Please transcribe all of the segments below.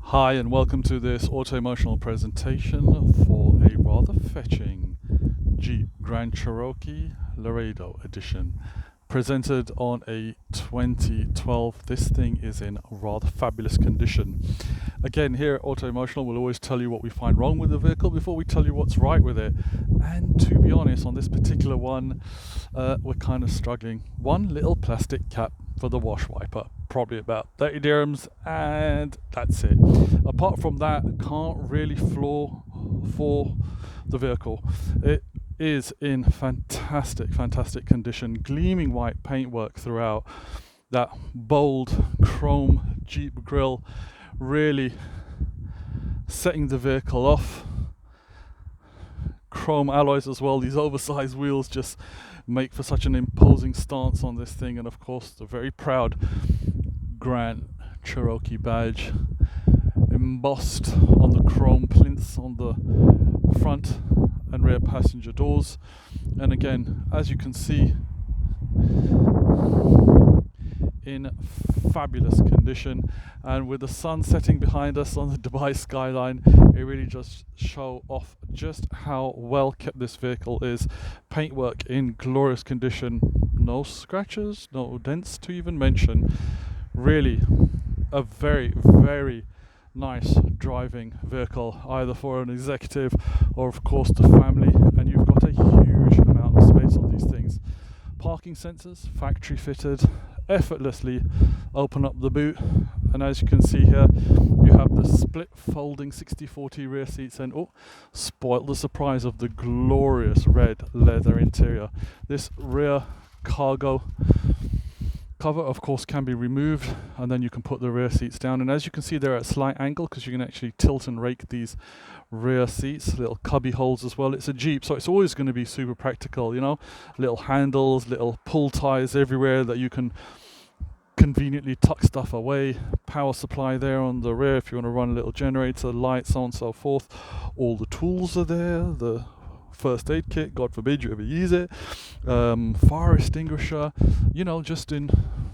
Hi and welcome to this Autoemotional presentation for a rather fetching Jeep Grand Cherokee Laredo edition, presented on a 2012. This thing is in rather fabulous condition. Again, here at Autoemotional we'll always tell you what we find wrong with the vehicle before we tell you what's right with it. And to be honest, on this particular one, we're kind of struggling. One little plastic cap for the wash wiper, probably about 30 dirhams, and that's it. Apart from that, can't really flaw for the vehicle. It is in fantastic condition, gleaming white paintwork throughout. That bold chrome Jeep grille really setting the vehicle off. Chrome alloys as well. These oversized wheels just make for such an imposing stance on this thing, and of course the very proud Grand Cherokee badge embossed on the chrome plinths on the front and rear passenger doors. And again, as you can see, in fabulous condition, and with the sun setting behind us on the Dubai skyline, it really just show off just how well kept this vehicle is. Paintwork in glorious condition, no scratches, no dents to even mention. Really a very nice driving vehicle, either for an executive or of course the family, and you've got a huge amount of space on these things. Parking sensors, factory fitted, effortlessly open up the boot, and as you can see here, you have the split folding 60/40 rear seats, and spoiled the surprise of the glorious red leather interior. This rear cargo cover of course can be removed, and then you can put the rear seats down, and as you can see they're at a slight angle because you can actually tilt and rake these rear seats. Little cubby holes as well. It's a Jeep, so it's always going to be super practical, you know, little handles, little pull ties everywhere that you can conveniently tuck stuff away. Power supply there on the rear if you want to run a little generator, lights, so on and so forth. All the tools are there, the first aid kit, God forbid you ever use it, fire extinguisher, you know, just in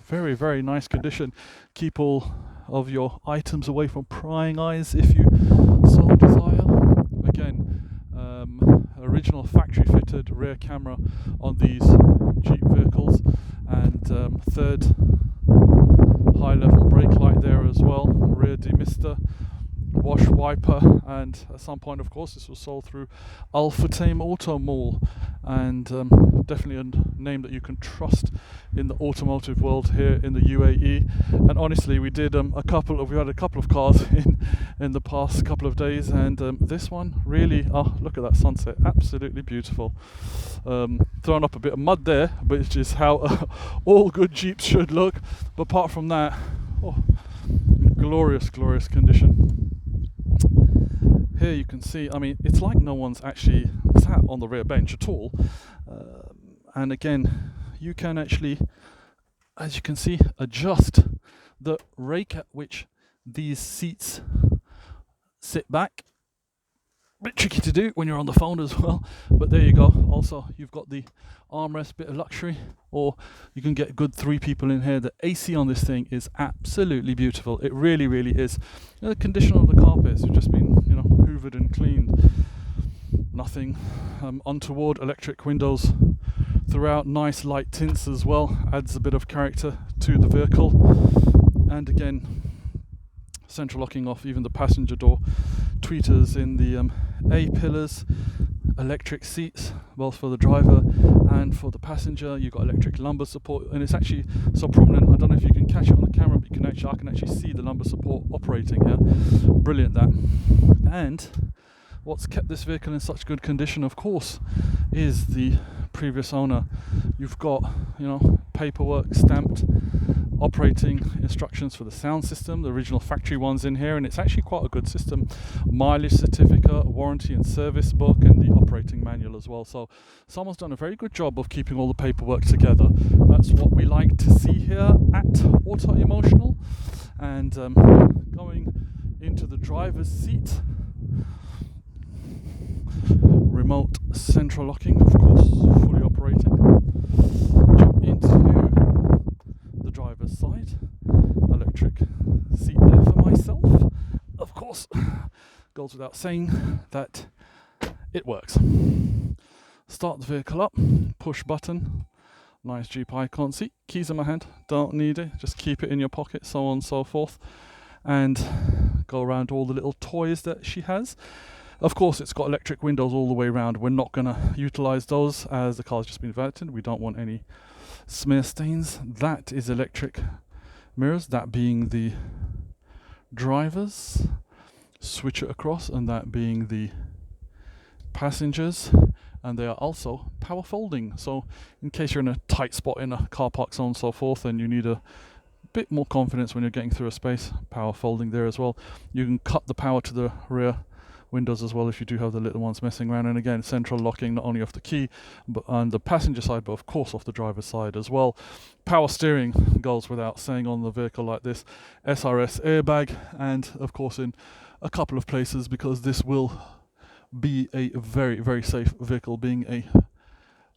very nice condition. Keep all of your items away from prying eyes if you so desire. Again, original factory fitted rear camera on these Jeep vehicles, and third high level brake light there as well, rear demister, wash wiper, and at some point of course this was sold through Al-Futtaim Auto Mall, and definitely a name that you can trust in the automotive world here in the UAE. And honestly, we did we had a couple of cars in the past couple of days, and this one really, look at that sunset, absolutely beautiful. Thrown up a bit of mud there, which is how all good Jeeps should look, but apart from that, glorious condition. Here you can see, I mean, it's like no one's actually sat on the rear bench at all. And again, you can actually, as you can see, adjust the rake at which these seats sit back. Bit tricky to do when you're on the phone as well, but there you go. Also, you've got the armrest, bit of luxury, or you can get good 3 people in here. The AC on this thing is absolutely beautiful. It really is. You know, the condition of the carpets have just been, you know, hoovered and cleaned. Nothing untoward. Electric windows throughout, nice light tints as well, adds a bit of character to the vehicle. And again, central locking off even the passenger door, tweeters in the A-pillars, electric seats both for the driver and for the passenger. You've got electric lumbar support, and it's actually so prominent, I don't know if you can catch it on the camera, but I can actually see the lumbar support operating here. Brilliant that. And what's kept this vehicle in such good condition, of course, is the previous owner. You've got, you know, paperwork stamped, operating instructions for the sound system, the original factory ones in here, and it's actually quite a good system. Mileage certificate, warranty and service book, and the operating manual as well. So someone's done a very good job of keeping all the paperwork together. That's what we like to see here at Autoemotional. And going into the driver's seat, remote central locking, of course, fully operating. Jump into the driver's side, electric seat there for myself, of course, goes without saying that it works. Start the vehicle up, push button, nice Jeep icon. See, keys in my hand, don't need it, just keep it in your pocket, so on and so forth. And go around all the little toys that she has. Of course, it's got electric windows all the way around. We're not going to utilize those as the car's just been inverted. We don't want any smear stains. That is electric mirrors, that being the drivers. Switch it across, and that being the passengers. And they are also power folding. So in case you're in a tight spot in a car park, so on and so forth, and you need a bit more confidence when you're getting through a space, power folding there as well. You can cut the power to the rear windows as well if you do have the little ones messing around. And again, central locking not only off the key but on the passenger side, but of course off the driver's side as well. Power steering goes without saying on the vehicle like this. SRS airbag, and of course in a couple of places, because this will be a very, very safe vehicle, being a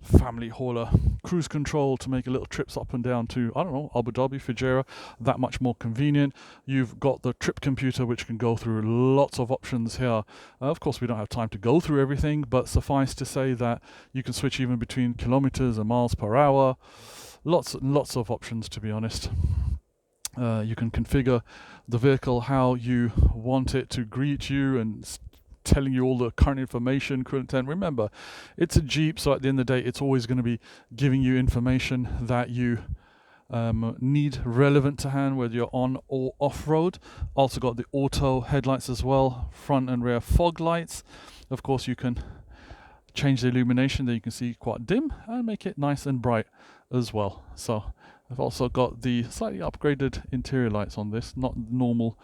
family hauler. Cruise control to make a little trips up and down to, I don't know, Abu Dhabi, Fujairah, that much more convenient. You've got the trip computer, which can go through lots of options here. Of course, we don't have time to go through everything, but suffice to say that you can switch even between kilometers and miles per hour. Lots of options, to be honest. You can configure the vehicle how you want it to greet you and telling you all the current information, content. Remember, it's a Jeep, so at the end of the day, it's always going to be giving you information that you need relevant to hand, whether you're on or off-road. Also got the auto headlights as well, front and rear fog lights. Of course, you can change the illumination that you can see quite dim and make it nice and bright as well. So I've also got the slightly upgraded interior lights on this, not normal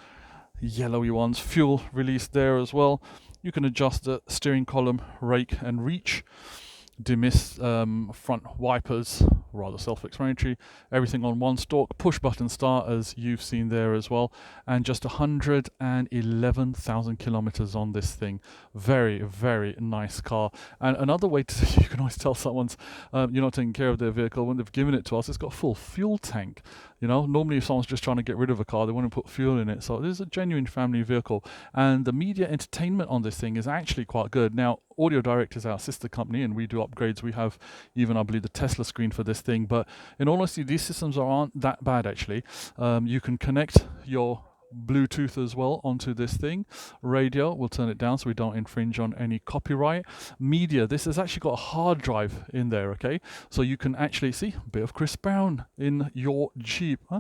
yellowy ones. Fuel release there as well. You can adjust the steering column, rake and reach. Demist front wipers, rather self-explanatory. Everything on one stalk. Push button start, as you've seen there as well. And just 111,000 kilometers on this thing. Very, very nice car. And another way to you can always tell someone's you're not taking care of their vehicle when they've given it to us. It's got a full fuel tank. You know, normally if someone's just trying to get rid of a car, they want to put fuel in it. So this is a genuine family vehicle. And the media entertainment on this thing is actually quite good. Now, Audio Direct is our sister company, and we do upgrades. We have even, I believe, the Tesla screen for this thing. But in all honesty, these systems aren't that bad, actually. You can connect your Bluetooth as well onto this thing. Radio, we'll turn it down so we don't infringe on any copyright. Media, this has actually got a hard drive in there, okay? So you can actually see a bit of Chris Brown in your Jeep. Huh?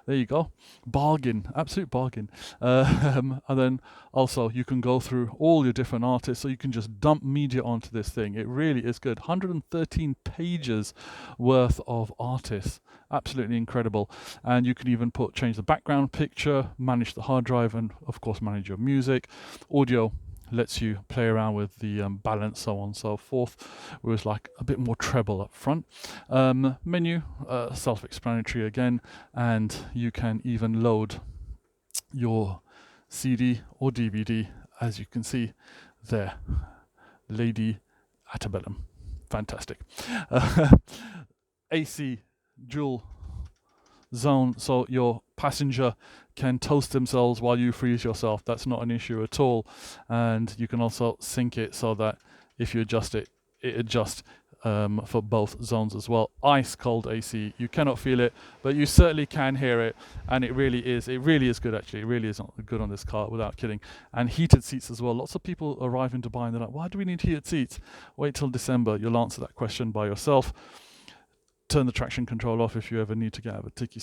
There you go. Bargain, absolute bargain. And then also you can go through all your different artists, so you can just dump media onto this thing. It really is good. 113 pages worth of artists. Absolutely incredible. And you can even change the background picture, manage the hard drive, and of course manage your music. Audio lets you play around with the balance, so on and so forth. With like a bit more treble up front. Menu, self-explanatory again, and you can even load your CD or DVD, as you can see there. Lady Antebellum, fantastic. AC dual zone, so your passenger can toast themselves while you freeze yourself. That's not an issue at all. And you can also sync it so that if you adjust it, it adjusts for both zones as well. Ice cold AC, you cannot feel it, but you certainly can hear it, and it really is good actually. It really is good on this car, without kidding. And heated seats as well. Lots of people arrive in Dubai and they're like, why do we need heated seats? Wait till December, you'll answer that question by yourself. Turn the traction control off if you ever need to get out of a tricky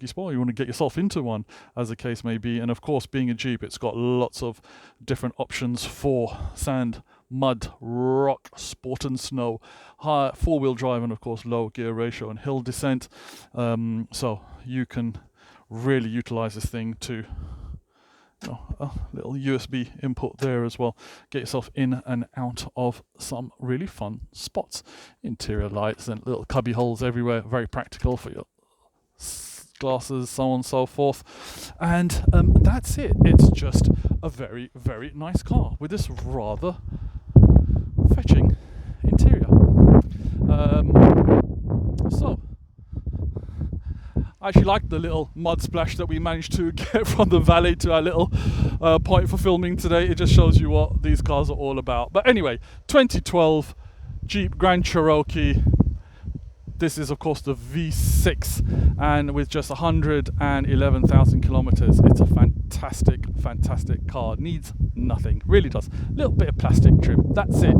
spot. You want to get yourself into one, as the case may be. And of course, being a Jeep, it's got lots of different options for sand, mud, rock, sport and snow, high four-wheel drive, and of course low gear ratio and hill descent. So you can really utilize this thing to a little USB input there as well. Get yourself in and out of some really fun spots. Interior lights and little cubby holes everywhere. Very practical for your glasses, so on and so forth. And that's it. It's just a very, very nice car with this rather fetching interior. So I actually like the little mud splash that we managed to get from the valley to our little point for filming today. It just shows you what these cars are all about. But anyway, 2012 Jeep Grand Cherokee. This is of course the V6, and with just 111,000 kilometers, it's a fantastic car. Needs nothing, really does. A little bit of plastic trim, that's it.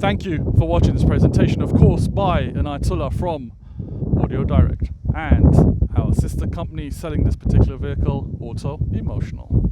Thank you for watching this presentation, of course, by an Ayatollah from Audio Direct and our sister company selling this particular vehicle, Autoemotional.